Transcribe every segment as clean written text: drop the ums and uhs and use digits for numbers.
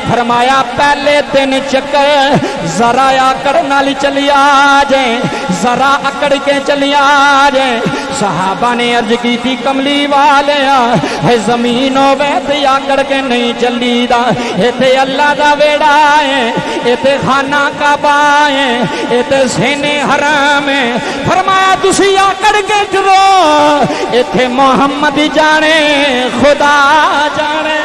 فرمایا پہلے دن چکر ذرا آکڑ نال چلی آجیں، ذرا اکڑ کے چلی آجیں۔ صحابہ نے عرض کی تھی کملی والیاں ہے زمین ہوے تے آکڑ کے نہیں چلی دا، ایتھے اللہ دا ویڑا ہے، ایتھے خانہ کعبہ ہے، ایتھے سینے حرام ہے۔ فرمایا تسی آکڑ کے چلو، ایتھے محمد جانے خدا جانے۔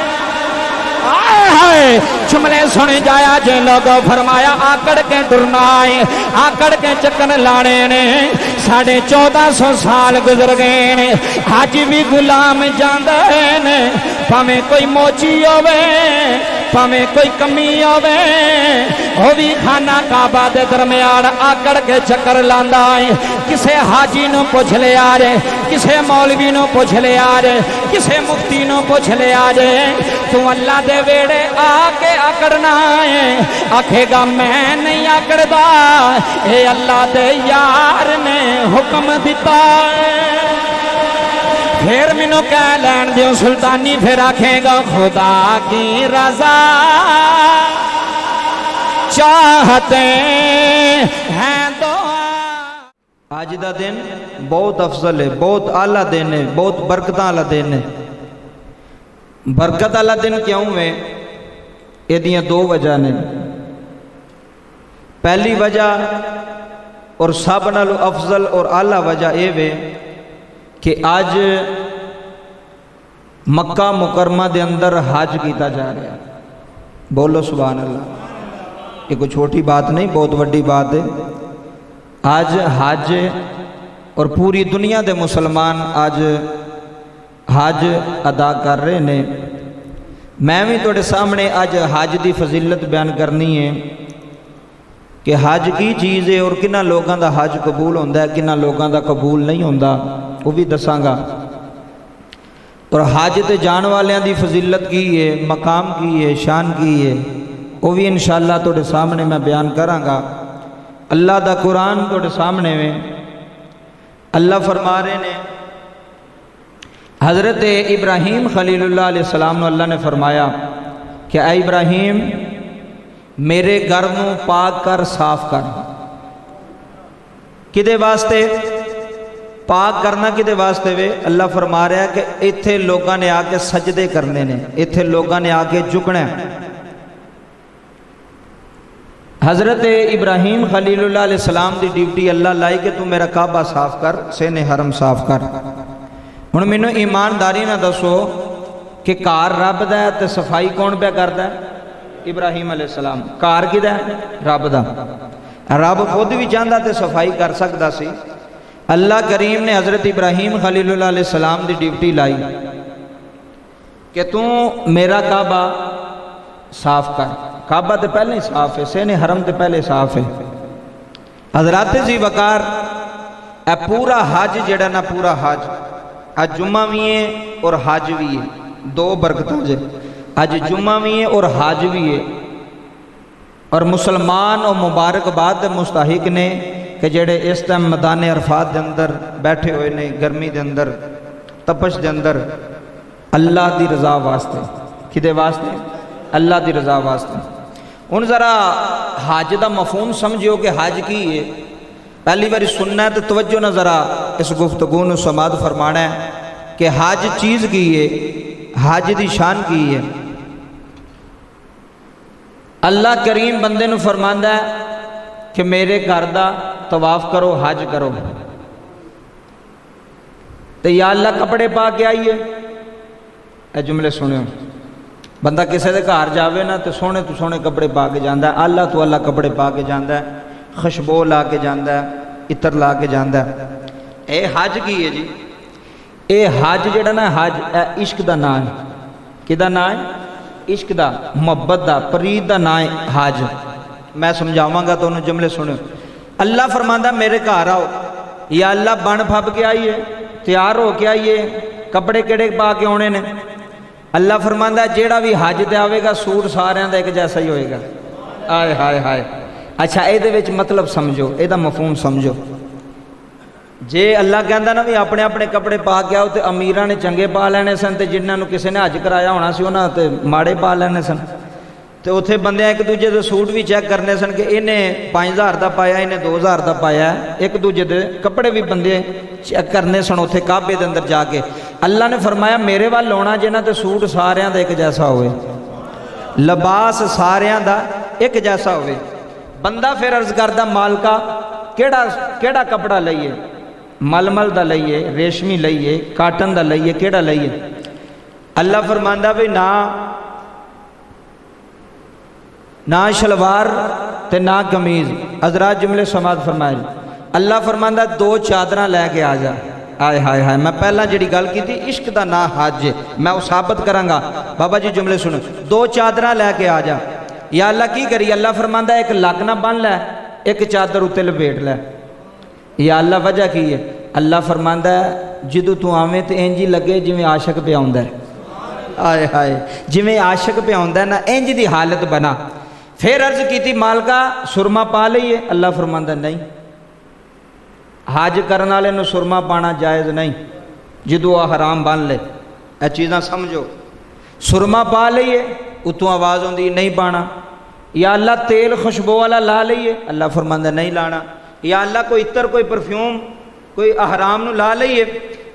جملے سنے جایا جے لوگوں، فرمایا آکڑ کے ڈرنا ہے، آکڑ کے چکن لانے نے 1450 سال گزر گئے نے، آج بھی غلام جاندے نے، پاویں کوئی موچی ہوے پاویں کوئی کمی ہوے، وہ بھی خانہ کعبہ دے درمیان آکڑ کے چکر لاندا ہے۔ کسے حاجی نو پوچھ لے آ جے، کسے مولوی نو پوچھ لے آ جے، کسے مفتی نو پوچھ لے آ جے، تو اللہ دے ویڑے آ کے آکڑنا ہے، آکھے گا میں نہیں آکڑدا، اے اللہ دے یار نے حکم دیتا ہے۔ پھر مینوں کہہ لین دیو سلطانی، پھر آکھے گا خدا کی رضا چاہتے ہیں دعا۔ آج دا دن بہت افضل ہے، بہت اعلیٰ دن ہے، بہت برکت والا دن ہے۔ برکت والا دن کیوں ہے؟ یہ دیاں دو وجہ نے۔ پہلی وجہ اور سب نالوں افضل اور اعلیٰ وجہ یہ ہے کہ آج مکہ مکرمہ دے اندر حج کیتا جا رہا ہے۔ بولو سبحان اللہ۔ یہ کوئی چھوٹی بات نہیں، بہت بڑی بات ہے۔ آج حج اور پوری دنیا دے مسلمان آج حج ادا کر رہے ہیں۔ میں بھی تھوڑے سامنے آج حج دی فضیلت بیان کرنی ہے کہ حج کی چیز ہے اور کنہ لوگوں دا حج قبول ہوتا ہے، کنہ لوگوں دا قبول نہیں ہوتا، وہ بھی دساں گا۔ اور حج تے جان والیاں دی فضیلت کی ہے، مقام کی ہے، شان کی ہے، وہ بھی انشاءاللہ تھوڑے سامنے میں بیان کراں گا۔ اللہ دا قرآن تھوڑے سامنے میں اللہ فرما رہے نے، حضرت ابراہیم خلیل اللہ علیہ السلام نے اللہ نے فرمایا کہ اے ابراہیم میرے گھر نو پاک کر، صاف کر۔ کدے واسطے پاک کرنا؟ کدے واسطے وے؟ اللہ فرما رہا ہے کہ ایتھے لوگاں نے آ کے سجدے کرنے نے، ایتھے لوگاں نے آ کے جھکنا ہے۔ حضرت ابراہیم خلیل اللہ علیہ السلام دی ڈیوٹی اللہ لائی کہ تو میرا کعبہ صاف کر، سین حرم صاف کر۔ ہن مینوں ایمانداری نہ دسو کہ کار رب دا ہے تے صفائی کون پہ کردا ہے؟ ابراہیم علیہ السلام۔ کار کدا ہے؟ رب دا۔ رب خود بھی چاہتا تے صفائی کر سکتا سی۔ اللہ کریم نے حضرت ابراہیم خلیل اللہ علیہ السلام دی ڈیوٹی لائی کہ تو میرا کعبہ صاف کر۔ کعبہ تے پہلے ہی صاف ہے، سین حرم تے پہلے صاف ہے۔ حضرات زی وقار اے پورا حج جڑا نا، پورا حج اج جمعہ بھی ہے اور حج بھی ہے، دو برکتوں جے۔ اج جمعہ بھی ہے اور حج بھی ہے، اور مسلمان اور مبارکباد دے مستحق نے کہ جڑے اس ٹائم میدان عرفات دے اندر بیٹھے ہوئے نے، گرمی دے اندر، تپش دے اندر، اللہ دی رضا واسطے۔ کدے واسطے؟ اللہ دی رضا واسطے۔ ان ذرا حج دا مفہوم سمجھو کہ حج کی ہے۔ پہلی باری سننا ہے تو توجہ نہ ذرا اس گفتگو نو سماعت فرمانا ہے کہ حج چیز کی ہے، حج دی شان کی ہے۔ اللہ کریم بندے نو فرماندا ہے کہ میرے گھر دا طواف کرو، حج کرو۔ تو یا اللہ کپڑے پا کے آئیے، اے جملے سنو۔ بندہ کسی دے گھر جاوے نا تو سونے کپڑے پا کے جاندہ ہے، اللہ تو اللہ کپڑے پا کے جاندہ ہے، خوشبو لا کے جاندہ ہے، عطر لا کے جاندہ ہے۔ اے حج کی ہے جی؟ اے حج جڑا نا، حج اے عشق دا نام ہے۔ کدا نام ہے؟ عشق دا، محبت دا، پرید دا نام ہے حج۔ میں سمجھاواں گا تو انہوں جملے سنو۔ اللہ فرماندہ میرے گھر آؤ، یا اللہ بن پھب کے آئیے، تیار ہو کے آئیے، کپڑے کیڑے پا کے ہونے نے؟ اللہ فرماندہ جیڑا بھی حج تے آوے گا سوٹ سارے دا ایک جیسا ہی ہوئے گا۔ آئے ہائے ہائے۔ اچھا اے دے وچ مطلب سمجھو، اے دا مفہوم سمجھو۔ جے اللہ کہندا نا بھی اپنے اپنے کپڑے پا کے آؤ، تے امیراں نے چنگے پا لینے سن، تے جنہاں نو کسے نے حج کرایا ہونا سی انہاں تے ماڑے پا لینے سن۔ تو اتنے بندے ایک دوجے کے سوٹ بھی چیک کرنے سن کہ انہیں 5000 کا پایا انہیں 2000 کا پایا ایک دوجے کے کپڑے بھی بندے چیک کرنے سن اتنے کعبے کے اندر جا کے اللہ نے فرمایا میرے وال آنا جنہ تے سوٹ ساریاں دا ایک جیسا ہوئے لباس ساریاں دا ایک جیسا ہوئے بندہ پھر عرض کردہ مالکا کیڑا کپڑا لئیے ململ دا لئیے ریشمی لئیے کاٹن دا لئیے کیڑا لئیے اللہ فرماندہ بھی نہ شلوار تے نہ قمیض حضرات جملے سماعت فرمائے اللہ فرماندہ 2 چادراں لے کے آ جا آئے ہائے ہائے میں پہلا جڑی گل کی تھی عشق دا نا حج میں وہ ثابت کرانگا بابا جی جملے سنو 2 چادراں لے کے آ جا یا اللہ کی کری اللہ فرماندہ ایک لک نہ بن لے ایک چادر اتے لپیٹ لے یا اللہ وجہ کی ہے اللہ فرماندہ ہے جدو تو آویں تے انجی لگے جی میں عاشق پہ آؤندہ ہے آئے ہائے جی میں عاشق پہ آؤندہ ہے نا انجی دی حالت بنا پھر عرض کی تھی مالکا سرما پا لئیے اللہ فرماندہ نہیں حاج کرنے والے نو سرما پانا جائز نہیں جدو حرام بن لے اے چیزاں سمجھو سرما پا لئیے اتوں آواز ہوندی نہیں پانا یا اللہ تیل خوشبو والا لا لئیے اللہ فرماندہ نہیں لانا یا اللہ کوئی عطر کوئی پرفیوم کوئی احرام نو لا لئیے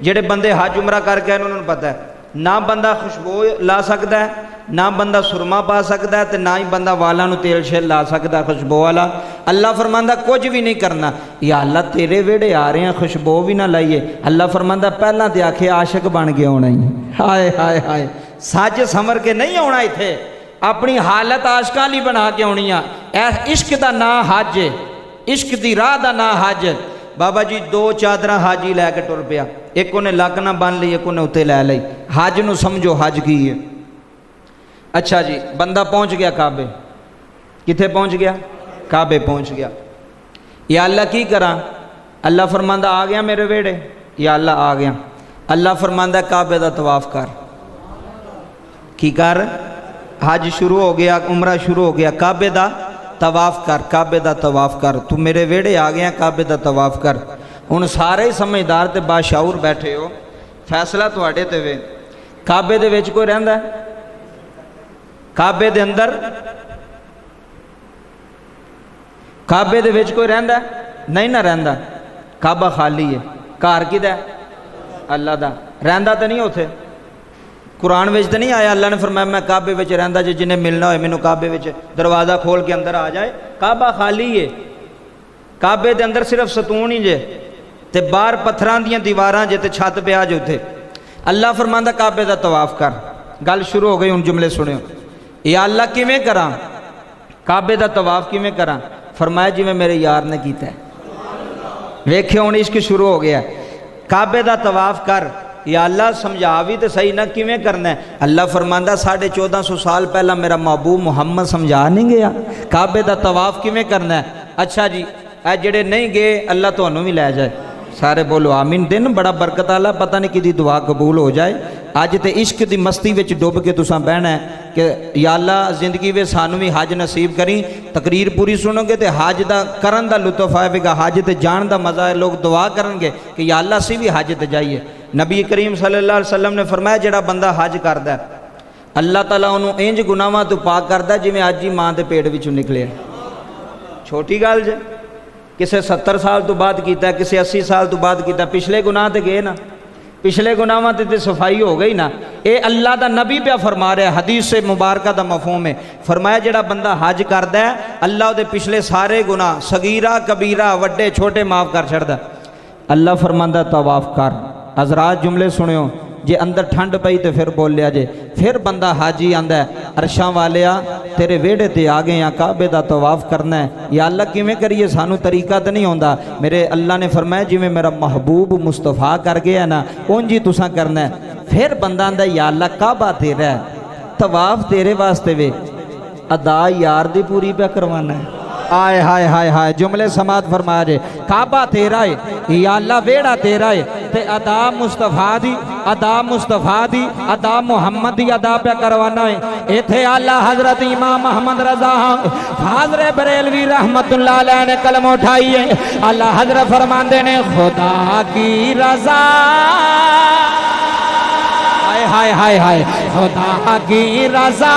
جڑے بندے حج عمرہ کر کے انہوں نے پتہ ہے نہ بندہ خوشبو لا سکتا ہے نہ بندہ سرما پا سکتا ہے تو نہ ہی بندہ والا نو تیل شیل لا سکتا ہے خوشبو والا اللہ فرماندہ کچھ بھی نہیں کرنا یا اللہ تیرے ویڑے آ رہے ہیں خوشبو بھی نہ لائیے اللہ فرماندہ پہلا تے آکھے عاشق بن کے ہونا ہی ہائے ہائے ہائے سج سمر کے نہیں ہونا ہی تھے اپنی حالت عاشقاں لی بنا کے ہونی ہے عشق دا نا حج عشق دی راہ دا نا حج بابا جی 2 چادراں حاجی لے کے ٹر پیا ایک انہیں لک نہ بن لی ایک انہیں اتنے لے لئی حج نو سمجھو حج کی ہے اچھا جی بندہ پہنچ گیا کعبے کتھے پہنچ گیا کعبے پہنچ گیا یا اللہ کی کرا اللہ فرماندہ آ گیا میرے ویڑے یا اللہ آ گیا اللہ فرماندہ کعبے دا طواف کر کی کر حج شروع ہو گیا عمرہ شروع ہو گیا کعبے دا طواف کر کعبے دا طواف کر تو میرے ویڑے آ گیا کعبے دا طواف کر ان سارے سمجھدار تے باشعور بیٹھے ہو فیصلہ تواڈے تے وے کعبے دے وچ کوئی رہندا ہے کعبے دے اندر کعبے دے وچ کوئی رہندا ہے نہیں نہ رہندا کعبہ خالی ہے گھر کدا ہے اللہ دا رہندا تے نہیں اوتھے قرآن وچ تے نہیں آیا اللہ نے فرمایا میں کعبے وچ رہندا جے جنہیں ملنا ہوئے مینوں کعبے وچ دروازہ کھول کے اندر آ جائے کعبہ خالی ہے کعبے دے اندر صرف ستون ہی جے تے باہر پتھراں دیاں دیواراں جے تے چھت پہ آ جو تھے اللہ فرماندا کعبے دا طواف کر گل شروع ہو گئی ان جملے سنو یا اللہ کیویں کراں کعبے دا طواف کیویں کراں فرمایا جی میں میرے یار نے کیتا ہے ویکھے ہن عشق شروع ہو گیا کعبے دا طواف کر یا اللہ سمجھا بھی تو صحیح نہ کیویں کرنا ہے اللہ فرماندہ 1450 سال پہلا میرا محبوب محمد سمجھا نہیں گیا کعبے دا طواف کیویں کرنا ہے اچھا جی اے جڑے نہیں گئے اللہ تانوں بھی لے جائے سارے بولو آمین دن بڑا برکت والا پتہ نہیں کدی دعا قبول ہو جائے اج تے عشق دی مستی وچ ڈوب کے تساں بہنا ہے کہ یا اللہ زندگی وچ سانوں بھی حج نصیب کریں تقریر پوری سنو گے تے حج دا کرن دا لطف آئے گا حج تے جان دا مزہ ہے لوگ دعا کرن گے کہ یا اللہ سی بھی حج تے جائیے نبی کریم صلی اللہ علیہ وسلم نے فرمایا جڑا بندہ حج کردا ہے اللہ تعالیٰ انہوں انج گناہاں تو پاک کردا جویں اج ہی ماں دے پیٹ وچوں نکلے چھوٹی گل جے کسے 70 سال تو بعد کیتا ہے کسے 80 سال تو بعد کیتا ہے پچھلے گناہ تے گئے نا پچھلے گناہاں تے صفائی ہو گئی نا اے اللہ دا نبی پہ فرما رہا ہے حدیث سے مبارکہ دا مفہوم ہے فرمایا جڑا بندہ حج کردا ہے اللہ دے پچھلے سارے گناہ صغیرہ کبیرہ وڈے چھوٹے معاف کر چھڑدا اللہ فرماندا طواف کر حضرات جملے سنیو جے اندر ٹھنڈ پئی تے پھر بول لیا جے پھر بندہ حاجی آندا ہے عرشاں والیا تیرے ویڑے تے آ گئے ہیں کعبے دا طواف کرنا ہے یا اللہ کیویں کریے سانو طریقہ تے نہیں ہوندا میرے اللہ نے فرمایا جویں میرا محبوب مصطفیٰ کر گیا نا اونج ہی تساں کرنا ہے پھر بندہ آندا یا اللہ کعبہ تیرا ہے طواف تیرے واسطے وے ادا یار دی پوری پہ کروانا ہے آئے ہائے ہائے ہائے جملے سماعت فرمایا جے کعبہ تیرا ہے یا اللہ ویڑا تیرا ہے تے ادا مصطفیٰ دی ادا محمد دی ادا پہ کروانا ہے ایتھے اللہ حضرت امام محمد رضا حاضر بریلوی رحمت اللہ علیہ نے کلم اٹھائی ہے اللہ حضرت فرماندے نے خدا کی رضا ہائے ہائے ہائے خدا کی رضا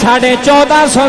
1450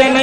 3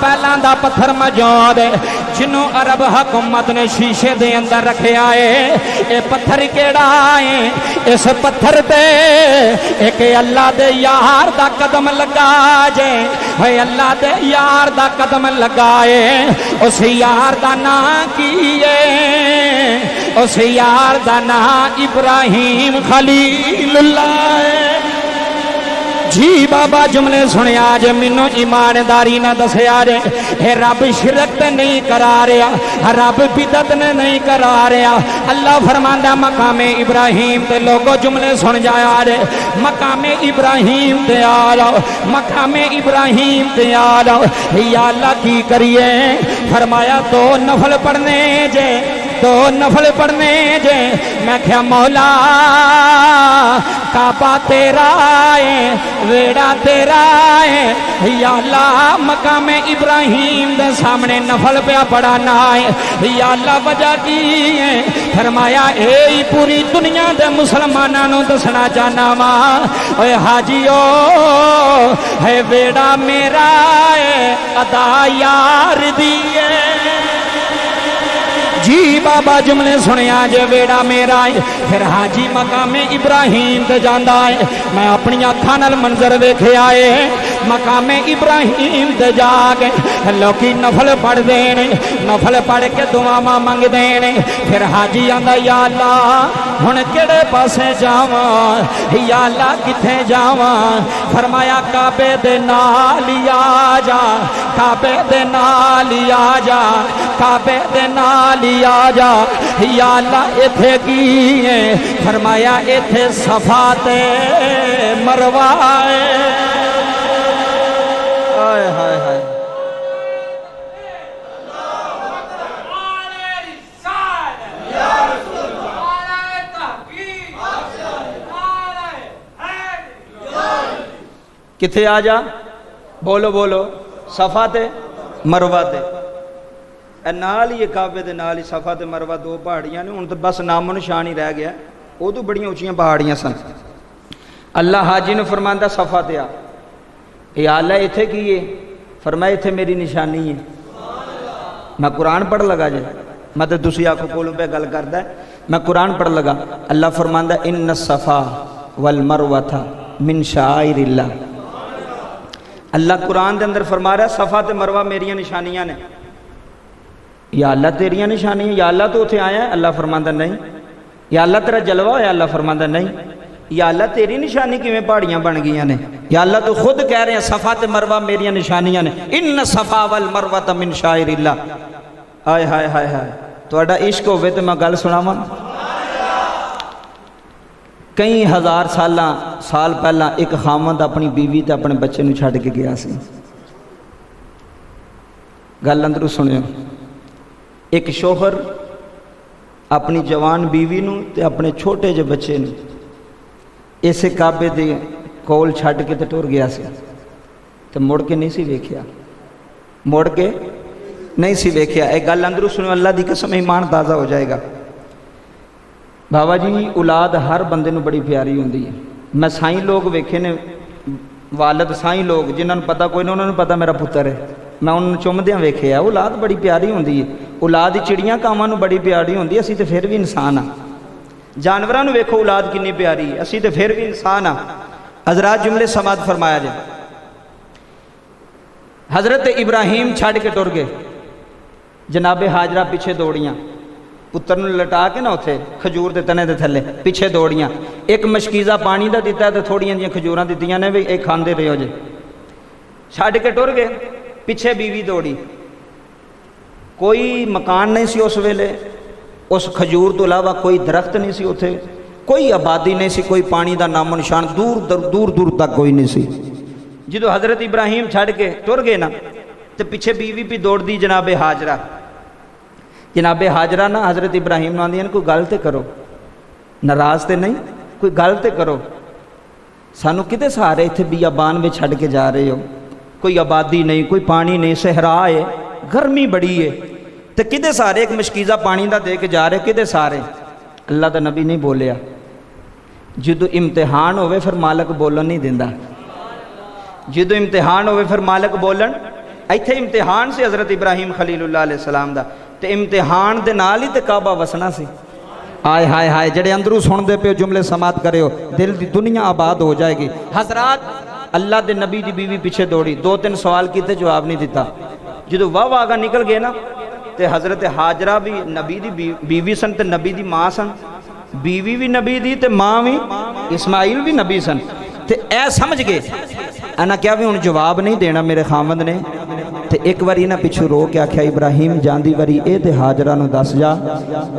پہلاں دا پتھر موجود ہے جنوں عرب حکومت نے شیشے دے اندر رکھیا ہے اے پتھر کیڑا ہے اس پتھر تے ایک اللہ دے یار دا قدم لگا جے اے اللہ دے یار دا قدم لگا ہے اس یار دا نام کی ہے اس یار دا نام ابراہیم خلیل اللہ ہے جی بابا جملے سنیا جے مینوں ایمانداری نہ دسیا جے اے رب شرک تے نہیں کرا رہا رب بدعت نے نہیں کرا رہا اللہ فرماندا مقام ابراہیم تے لوگو جملے سن جایا جے مقام ابراہیم تے آ جاؤ مقام ابراہیم تے آ جاؤ یا اللہ کی کریے فرمایا 2 نفل پڑھنے جے 2 نفل پڑھنے جے میں کہا مولا کعبہ تیرا ہے ویڑا تیرا ہے یا اللہ مقام ابراہیم دے سامنے نفل پیا پڑھانا ہے یا اللہ وجہ کی ہے فرمایا اے پوری دنیا دے مسلمانوں دسنا چاہنا وا اے حاجیو ہے ویڑا میرا ہے ادا یار دی جی بابا جملے سنیا جے ویڑا میرا ہے پھر حاجی مقام ابراہیم تے جاندا ہے میں اپنی اکھاں نال منظر ویکھیا ہے مقام ابراہیم تے جا کے لوکی نفل پڑھ دینے نفل پڑھ کے دعاواں منگ دینے پھر حاجی آندا یا اللہ ہن کیڑے پاسے جاواں یا اللہ کتھے جاواں فرمایا کعبے دے نال آ جا کعبے دے نال آ جا کعبے دے نال آ جا یا اللہ ایتھے کی ہے فرمایا ایتھے صفا تے مروہ ہے ہائے ہائے ہائے کتھے آ جا بولو بولو صفا تے مروہ تے اے نال ہی کعبے دے نال ہی صفا تے مروہ 2 پہاڑیاں نے ہن تے بس نام و نشان ہی رہ گیا او تو بڑیاں اونچیاں پہاڑیاں سن اللہ حاجی نے فرماندا صفا تے آ اے اللہ ایتھے کی ہے فرمایا ایتھے میری نشانی ہے میں قرآن پڑھ لگا جے میں تے تسی آکھو کولوں پہ گل کردا ہے میں قرآن پڑھ لگا اللہ فرماندا ان الصفا والمروہ من شعائر اللہ اللہ قرآن دے اندر فرما رہا ہے صفا تے مروہ میری نشانیاں نے یا اللہ تیریاں نشانیاں یا اللہ تو اتھے آیا ہے اللہ فرماندا نہیں یا اللہ تیرا جلوہ ہے اللہ فرماندا نہیں یا اللہ تیری نشانی کیویں پہاڑیاں بن گئیاں نے یا اللہ تو خود کہہ رہے ہیں صفا تے مروہ میری نشانیاں نے ان الصفا والمروہ من شعائر اللہ ہائے ہائے ہائے ہائے تہاڈا عشق ہوے تے میں گل سناواں کئی ہزار سال پہلا ایک خاوند اپنی بیوی تے اپنے بچے نو چھڈ کے گیا سی گل اندروں سنیو ایک شوہر اپنی جوان بیوی نو تے اپنے چھوٹے جے بچے نو اسے کعبے دے کول چھڈ کے تے ٹر گیا سی تے مڑ کے نہیں سی ویکھیا مڑ کے نہیں سی ویکھیا اے گل اندروں سنو اللہ دی قسم ایمان تازہ ہو جائے گا بابا جی اولاد ہر بندے نو بڑی پیاری ہوندی ہے میں سائیں لوگ ویکھے نے والد سائیں لوگ جنہاں نوں پتہ کوئی نہیں انہاں نوں پتہ میرا پتر ہے میں انہوں چومدیاں ویکھے اولاد بڑی پیاری ہوندی ہے اولاد چڑیاں کاواں نوں بڑی پیاری ہوندی ہے اسی تے پھر بھی انسان ہاں جانوراں نوں ویکھو اولاد کنی پیاری ہے اسی تے پھر بھی انسان ہاں حضرات جملے سماعت فرمایا جائے حضرت ابراہیم چھڈ کے ٹر گئے جناب حاجرہ پیچھے دوڑیاں پتر نوں لٹا کے نا اتھے کھجور دے تنے دے تھلے پیچھے دوڑیاں ایک مشکیزہ پانی دا دیتا ہے تے تھوڑیاں جیاں کھجوراں دتیاں نے بھی ایک کھاندے رہو جے چھڈ کے ٹر گئے پیچھے بیوی دوڑی کوئی مکان نہیں سی اس ویلے اس کھجور تو علاوہ کوئی درخت نہیں سی اتھے کوئی آبادی نہیں سی کوئی پانی دا نام و نشان دور دور تک کوئی نہیں سی جدو حضرت ابراہیم چھڈ کے ٹر گئے نا تے پیچھے بیوی بھی دوڑ دی جناب حاجرہ جناب حاجرہ نا حضرت ابراہیم نو آندیاں کوئی گل تے کرو ناراض تے نہیں کوئی گل تے کرو سانو کتے سہارے اتھے بیابان میں چھڈ کے جا رہے ہو کوئی آبادی نہیں کوئی پانی نہیں صحرا ہے گرمی بڑی ہے تے کتے سارے ایک مشکیزہ پانی دا دے کے جا رہے کتے سارے اللہ دا نبی نہیں بولیا جدو امتحان ہوئے پھر مالک بولن نہیں دیندا جدو امتحان ہوئے پھر مالک بولن ایتھے امتحان سے حضرت ابراہیم خلیل اللہ علیہ السلام دا تے امتحان دے نال ہی تے کعبہ وسنا سی آئے ہائے ہائے جڑے اندروں سن دے پہ جملے سماعت کرے ہو دل دی دنیا آباد ہو جائے گی حضرات اللہ دے نبی دی بیوی پیچھے دوڑی 2-3 سوال کیتے جواب نہیں دیتا جدو واہ آگا نکل گئے نا تے حضرت حاجرہ بھی نبی دی بیوی سن تے نبی دی ماں سن بیوی بھی نبی دی تے ماں بھی اسماعیل بھی نبی سن تے اے سمجھ گئے انا کیا بھی ان جواب نہیں دینا میرے خامد نے تے ایک واری نہ پچھو رو کے آکھیا ابراہیم جاندی واری اے تے حاجرہ نو دس جا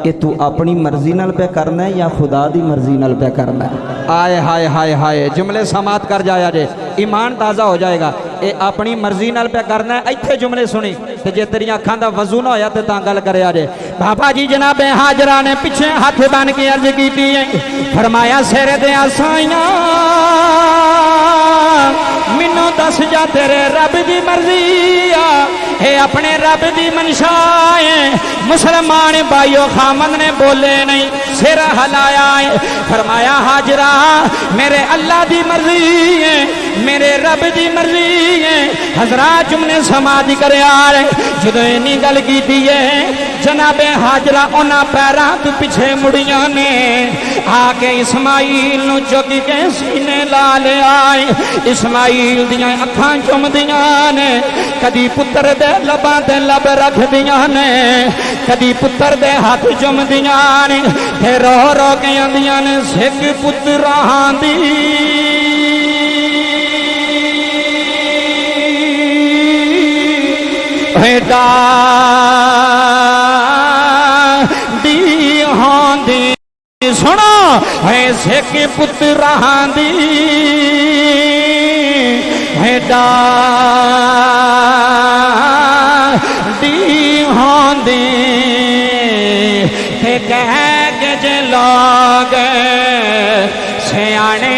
کہ تو اپنی مرضی نال پہ کرنا ہے یا خدا دی مرضی نال پہ کرنا ہے آئے ہائے ہائے ہائے جملے سماعت کر جایا جے ایمان تازہ ہو جائے گا اے اپنی مرضی نال پہ کرنا ہے ایتھے جملے سنی تے جے تیری آنکھاں دا وضو نہ ہویا تے تاں گل کریا جے بابا جی جناب حاجرہ نے پیچھے ہاتھ بن کے عرض کیتی ہے فرمایا سر دے آسائیاں منو دس جا تیرے رب دی مرضی اے اپنے رب دی منشا ہے مسلمان بھائیو خامد نے بولے نہیں سر ہلایا ہے فرمایا حاجرہ میرے اللہ دی مرضی ہے میرے رب دی مرضی ہے حضرات جمنے سماعت کرے آ رہے جدو اینی گل کی دیئے جناب حاجرہ اونا پیرا تو پیچھے مڑیاں نے آکے اسماعیل نو چوکی کے سینے لالے آئے اسماعیل دیاں اکھاں چم دیاں نے کدی پتر دے لباں دے لب رکھ دیاں نے کدی پتر دے ہاتھ چم دیاں نے پھر رو رو کے اندیاں نے سکھ پتراں دی بیٹا دی ہاں دی سنو ایسے کے پتراں دی بیٹا دی ہاں دی تے کہہ کے جے لوگ سیانے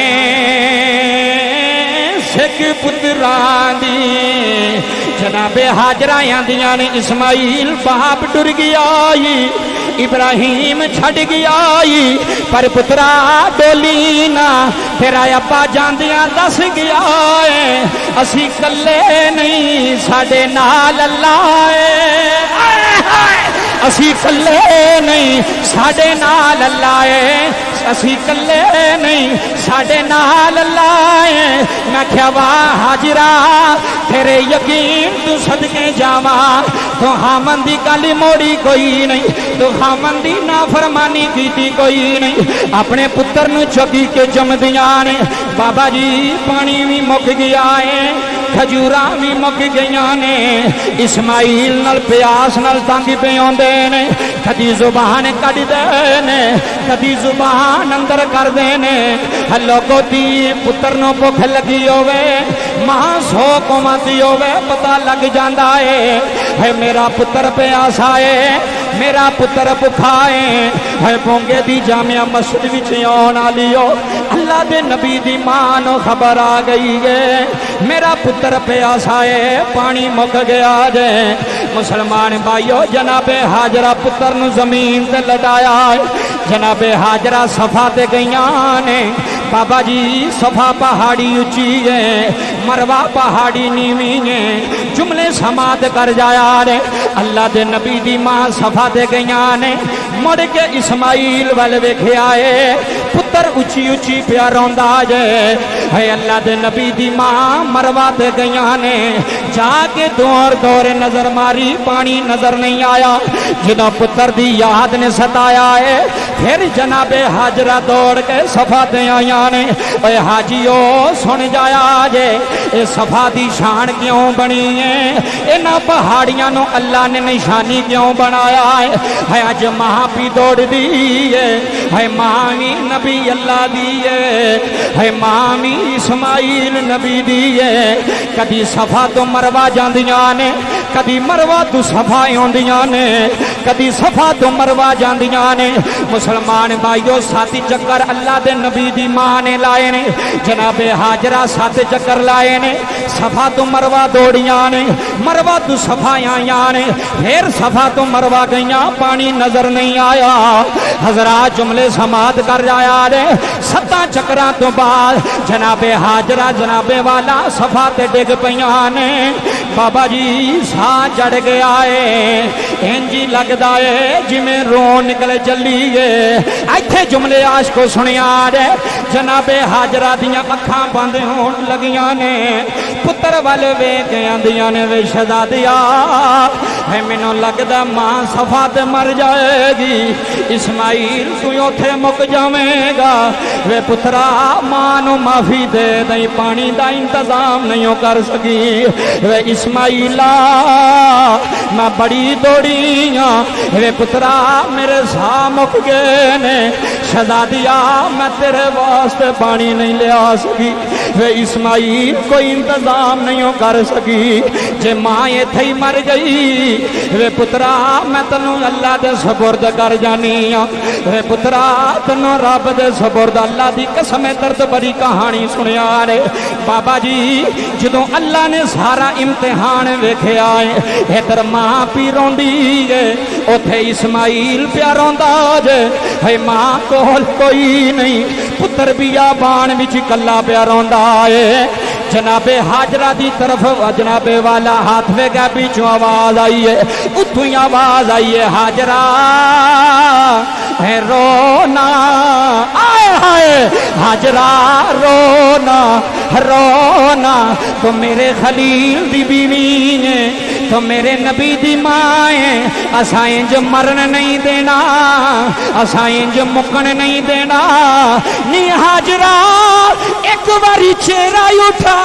سکھ پتراں دی جناب حاجرہ یاندیاں نے اسماعیل باپ ڈر گیا ابراہیم چھڑ گیا پر پترا ڈولی نا پھر آیا پا جاندیاں دس گیا اسی کلے نہیں ساڑے نال اللہ اسی کلے نہیں ساڑے نال اللہ اسی کلے نہیں ساڑے نال اللہ میں کیا واہ حاجرہ تیرے یقین تو صدقے جاواں تو خامندی کالی موڑی کوئی نہیں تو خامندی نافرمانی کیتی کوئی نہیں اپنے پتر نو چکی کے جم دیاں نے بابا جی پانی بھی مک گیا ہے کھجوراں بھی مک گئیاں نے اسماعیل نال پیاس نال تنگ پہ آندے نے کدی زبان کٹ دے نے کدی زبان اندر کر دے نے لوگو دی پتر نو بھوک لگی ہوئے ماں سو قومتی ہوئے پتہ لگ جاندا ہے میرا پتر پیاسا ہے میرا پتر بکھائے ہے پونگے دی جامعہ مسجد وچ آن والیو اللہ دے نبی دی ماں نو خبر آ گئی ہے میرا پتر پیاسا ہے پانی مک گیا جے مسلمان بھائیو جناب حاجرہ پتر نو زمین تے لٹایا جناب حاجرہ صفا تے گئیاں نے بابا جی صفا پہاڑی اچھی ہے مروہ پہاڑی نیویں ہے جملے سماعت کر جایا رے اللہ دے نبی دی ماں صفا تے گئیاں نے مڑ کے اسماعیل والے ویکھے آئے پتر اچھی اچھی پیا روندا جے ہے اللہ دے نبی دی ماں مروہ تے گئیاں نے جا کے دور دور نظر ماری پانی نظر نہیں آیا جنہوں پتر دی یاد نے ستایا ہے پھر جناب حاجرہ دوڑ کے صفا تے آیاں نے اے حاجیو سن جایا جے اے صفا دی شان کیوں بنی ہے انہاں پہاڑیاں نو اللہ نے نشانی کیوں بنایا ہے اج ماں پی دوڑ دی ہے ماں بھی نبی اللہ دی ہے ماں بھی اسماعیل نبی دی ہے کدی صفا تو مروہ جاندیاں نے کدی مروا تو صفا آندیاں نے کدی صفا تو مروا جاندیاں نے مسلمان بھائیو 7 چکر اللہ دے نبی دی ماں نے لائے نے جناب ہاجرہ 7 چکر لائے نے صفا تو مروا دوڑیاں نے مروا تو صفا آیاں نے پھر صفا تو مروا گئیاں پانی نظر نہیں آیا حضرات جملے سماعت کر جایا نے 7 چکراں تو بعد جناب ہاجرہ جناب والا صفا تے ڈگ پیاں نے بابا جی سا جڑ گیا ہے انجی لگدا ہے جی میں رو نکلے چلی ہے ایتھے جملے عاشق کو سنیا دے جناب ہاجرہ دیاں اکھاں بند ہون لگیاں نے پتر والے ویکھ آندیاں نے وے شہزادیا ہے مینوں لگدا ماں صفا تے مر جائے گی اسماعیل تو اوتھے مک جاویں گا وے پترا ماں نو معافی دے دئی پانی دا انتظام نہیں کر سکی وے اسماعیلا میں بڑی دوڑی ہاں وے پترا میرے سا مک گئے نے شہزادیا میں تیرے واسطے پانی نہیں لے آ سکی وے اسماعیل کوئی انتظام نہیں کر سکی جے ماں یہ تھی مر گئی وے پترا میں تنوں اللہ دے سپرد کر جانی ہاں وے پترا تنوں رب دے سپرد اللہ دی قسم درد بری کہانی سنیا رے بابا جی جدوں اللہ نے سارا امتحان ویکھے آئے ادھر ماں پی روندی ہے اوتھے اسماعیل پیا روندا جے ہے ماں کول کوئی نہیں پتر بیابان وچ کلا پیا روندا ہے جناب ہاجرہ دی طرف جناب والا ہاتھ میں گیا پیچھوں آواز آئی ہے اتھوں ہی آواز آئی ہے ہاجرہ ہے رونا آئے ہائے ہاجرہ رونا رونا تو میرے خلیل دی بیوی نے تو میرے نبی دی ماں ہے اسائیں جو مرن نہیں دینا اسائیں جو مکن نہیں دینا نی ہاجرہ ایک باری چہرہ اٹھا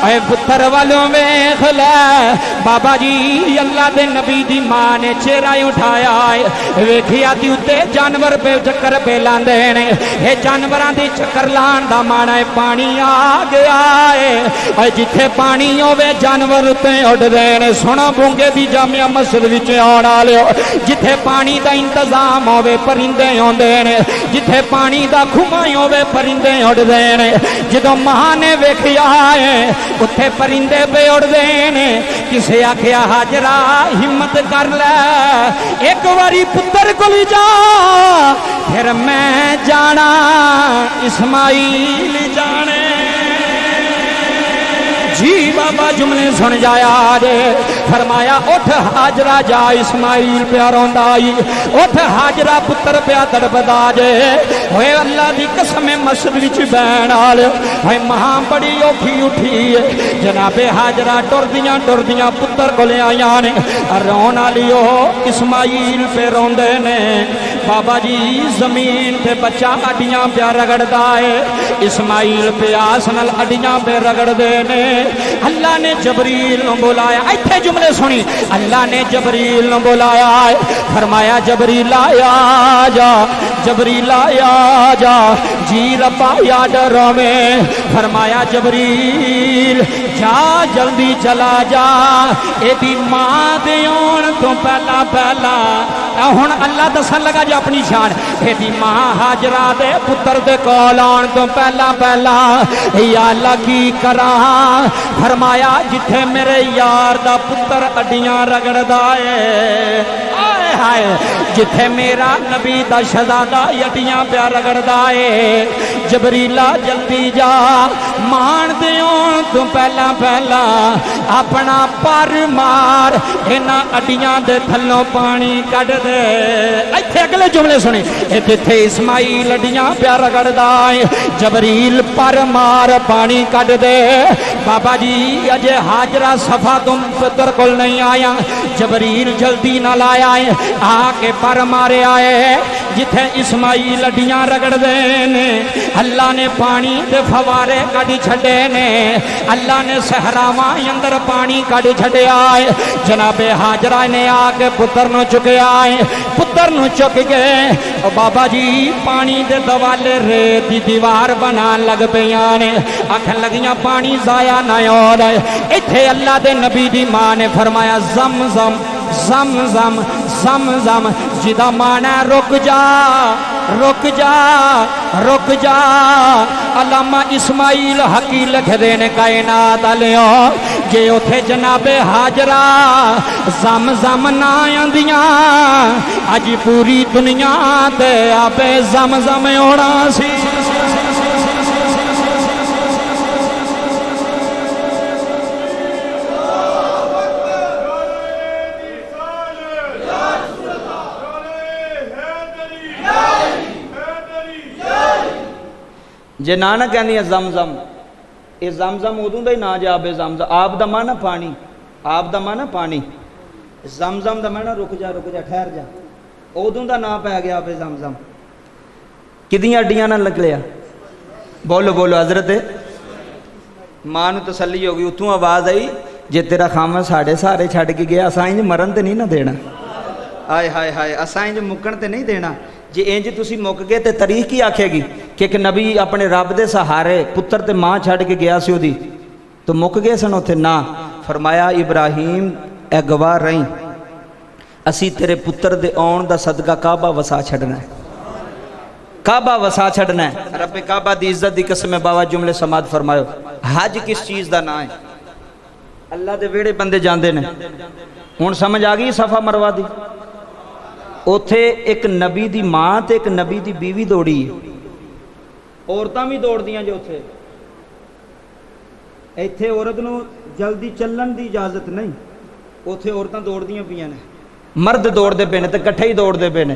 اے پتر والوں میں خلا بابا جی اللہ دے نبی دی ماں نے چہرہ اٹھایا ہے ویکھیا تی اتے جانور پہ چکر پہ لاندے نے اے جانوراں دی چکر لان دا مانا ہے پانی آ گیا ہے اے جتھے پانی ہوے جانور تے اڑ دے نے سونا بونگے دی جامعہ مسجد وچ آن والے جتھے پانی دا انتظام ہوے پرندے ہوندے نے جتھے پانی دا کھما ہوے پرندے اڑ دے نے جدوں ماں نے ویکھیا ہے اتھے پرندے پہ اڑ دے نے کسے آکھیا ہاجرہ ہمت کر لے ایک واری پتر کو لی جا پھر میں جانا اسماعیل جانے جی بابا جملے سن جایا دے فرمایا اٹھ ہاجرہ جا اسماعیل پیا روندا آئی اٹھ ہاجرہ پتر پیا تڑپدا جے ہوئے اللہ دی قسم مسجد وچ بہن والے ہوئے ماں بڑی اوکھی اٹھی جناب ہاجرہ ٹردیاں پتر کو لے آیاں نے رون والیو اسماعیل پہ روندے نے بابا جی زمین تے بچہ اڈیاں پیا رگڑدا ہے اسماعیل پہ آس نال اڈیاں پہ رگڑ دے نے اللہ نے جبریل نو بلایا ایتھے جملے سنی اللہ نے جبریل نو بلایا فرمایا جبریل آیا جا جبریل آیا جا جی ربا یا ڈرو میں فرمایا جبریل جا جلدی چلا جا اے دی ماں دے اون تو پہلا پہلا ہن اللہ دسن لگا جی اپنی شان اے دی ماں ہاجرہ دے پتر دے کول آن تو پہلا پہلا یا اللہ کی کراں فرمایا جتھے میرے یار دا پتر اڈیاں رگڑدا ہے آئے ہائے جتھے میرا نبی دا شہزادہ اڈیاں پیا رگڑدا ہے جبریلا جلدی جا مان دیوں تو پہلا پہلا اپنا پر مار انہاں اڈیاں دے تھلوں پانی کڈ دے ایتھے اگلے جملے سنی جتھے اسماعیل اڈیاں پیا رگڑدا ہے جبریل پر مار پانی کڈ دے بابا جی اجے ہاجرہ صفا تم پتر کول نہیں آیا جبریل جلدی نہ لایا ہے آ کے پر مارے آئے جتھے اسماعیل اڈیاں رگڑ دے نے اللہ نے پانی دے فوارے کڈ چھڈے نے اللہ نے صحراواں اندر پانی کڈ چھڈیا ہے جناب ہاجرہ نے آ کے پتر نو چکیا ہے پتر نو چک گئے او بابا جی پانی دے دوالے ریت دی دیوار بنان لگ پیاں نے آکھن لگیاں پانی ضائع نہ ہو رہے ایتھے اللہ دے نبی دی ماں نے فرمایا زم زم زم زم زم زم جدا مانا رک جا رک جا رک جا علامہ اسماعیل حقی لکھ دینے کائنات علیہ جے اتھے جناب حاجرہ زم زم نہ آندیاں اج پوری دنیا تے آبے زم زم ہونا سی جے نہ کہنی ہے زم زم یہ زم زم ادوں دا ہی نا جے آب زم زم آپ دا مانا پانی آپ دا مانا پانی زم زم دا مانا رک جا ٹھہر جا ادوں دا نا پہ گیا آب زم زم کدیاں اڈیاں نہ نکلیا بولو بولو حضرت ماں نو تسلی ہو گئی اتوں آواز آئی جے تیرا خامہ ساڑھے سارے چھڑ کے گیا اساں انج مرن تے نہیں نہ دینا آئے ہائے ہائے اساں انج مکن تے نہیں دینا جے انج تسی مک گئے تے تاریخ کی آکھے گی کہ ایک نبی اپنے رب دے سہارے پتر تے ماں چھڑ کے گیا سی دی تو مک گئے سن اوتھے نہ فرمایا ابراہیم اے گواہ رہیں اسی تیرے پتر دے آن دا صدقہ کعبہ وسا چھڑنا ہے کعبہ وسا چھڑنا ہے رب کعبہ دی عزت دی قسم بابا جملے سماعت فرمایو حج کس چیز دا نا ہے اللہ دے ویڑے بندے جاندے نے ہن سمجھ آ گئی صفا مروہ دی اوتھے ایک نبی دی ماں تے ایک نبی دی بیوی دوڑی ہے عورتاں بھی دوڑ دیاں جو اوتھے ایتھے عورت نو جلدی چلن دی اجازت نہیں اوتھے عورتاں دوڑ دیاں پیاں نے مرد دوڑ دے پے نے تے کٹھے ہی دوڑ دے پے نے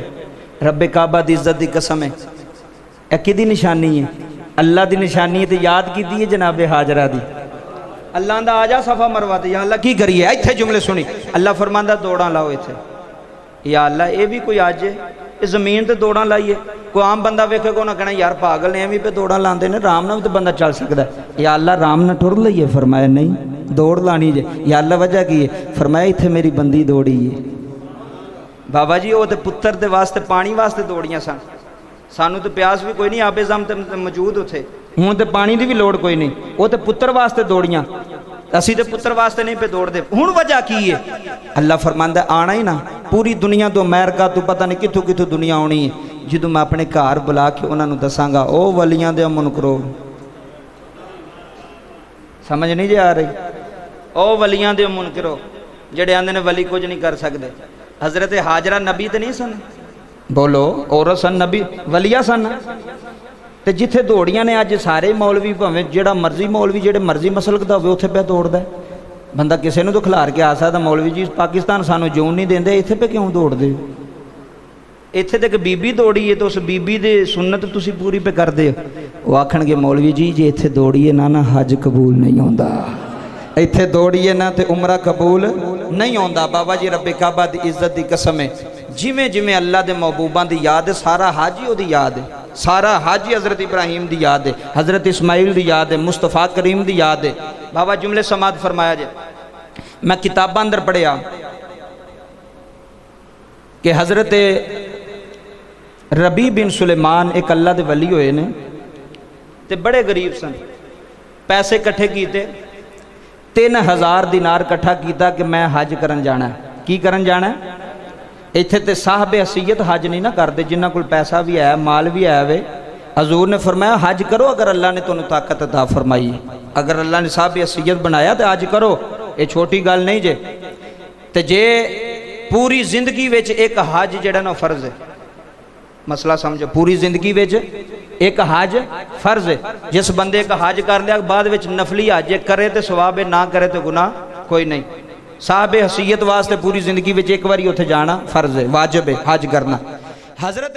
رب کعبہ دی عزت دی قسم ہے اے کدی نشانی ہے اللہ دی نشانی ہے تے یاد کیتی ہے جناب ہاجرہ دی اللہ دا آجا صفا مروہ تے یا اللہ کی کریے ایتھے جملے سنی اللہ فرماندا دوڑاں لاؤ ایتھے یا اللہ اے بھی کوئی آج ہے اس زمین تے دوڑاں لائیے کوئی عام بندہ ویکھے کو نہ کہنا یار پاگل نے ایویں پہ دوڑاں لاندے نے رام نہ بھی تو بندہ چل سکتا ہے یا اللہ رام نہ ٹر لئیے فرمایا نہیں دوڑ لانی جے یا اللہ وجہ کی ہے فرمایا اتھے میری بندی دوڑی ہے بابا جی وہ تے پتر دے واسطے پانی واسطے دوڑیاں سن سانو تے پیاس بھی کوئی نہیں آب زم تے موجود ہوتے ہوں تے پانی دی بھی لوڑ کوئی نہیں وہ تے پتر واسطے دوڑیاں اسی تے پتر واسطے نہیں پہ دوڑ دے ہوں وجہ کی ہے اللہ فرماندا آنا ہی نہ پوری دنیا تو امریکہ تو پتہ نہیں کتھوں کتھوں دنیا آنی ہے جدوں میں اپنے گھر بلا کے انہاں نوں دساں گا او ولیاں دے امن کرو سمجھ نہیں جے آ رہی او ولیاں دے امن کرو جڑے آندے نے ولی کچھ نہیں کر سکدے حضرت حاجرہ نبی تے نہیں سن بولو عورت سن نبی ولیہ سن تے جتھے دوڑیاں نے اج سارے مولوی بھاویں جڑا مرضی مولوی جڑے مرضی مسلک دا ہوے اوتھے پہ دوڑدا ہے بندہ کسے نوں تو کھلار کے آ سکدا مولوی جی پاکستان سانو جون نہیں دیندے ایتھے پہ کیوں دوڑ دے ایتھے تے کہ بی بی دوڑی ہے تو اس بی بی دے سنت تسی پوری پہ کر دے او آکھن گے مولوی جی جے ایتھے دوڑیے نہ حج قبول نہیں ہوندا ایتھے دوڑیے نہ تے عمرہ قبول نہیں ہوندا بابا جی رب کعبہ دی عزت دی قسم ہے جویں جویں اللہ دے محبوباں دی یاد ہے سارا حج ہی او دی یاد ہے سارا حج ہی حضرت ابراہیم دی یاد ہے حضرت اسماعیل دی یاد ہے مصطفیٰ کریم دی یاد ہے بابا جملے سماعت فرمایا جے میں کتاباں اندر پڑھیا کہ حضرت ربیع بن سلیمان ایک اللہ دے ولی ہوئے نے تے بڑے غریب سن پیسے کٹھے کیتے 3000 دینار کٹھا کیتا کہ میں حج کرن جانا ہے کی کرن جانا ہے ایتھے تے صاحب حیثیت حج نہیں نہ کردے جنہ کول پیسہ بھی ہے مال بھی ہے وے حضور نے فرمایا حج کرو اگر اللہ نے تانوں طاقت عطا فرمائی اگر اللہ نے صاحب حیثیت بنایا تے حج کرو یہ چھوٹی گل نہیں جے تے جے پوری زندگی وچ ایک حج جڑا نا فرض ہے مسئلہ سمجھو پوری زندگی وچ ایک حج فرض ہے جس بندے کا حج کر لیا بعد وچ نفلی حج کرے تے ثواب ہے نہ کرے تے گناہ کوئی نہیں صاحب حیثیت واسطے پوری زندگی وچ ایک باری اوتھے جانا فرض ہے واجب ہے حج کرنا حضرت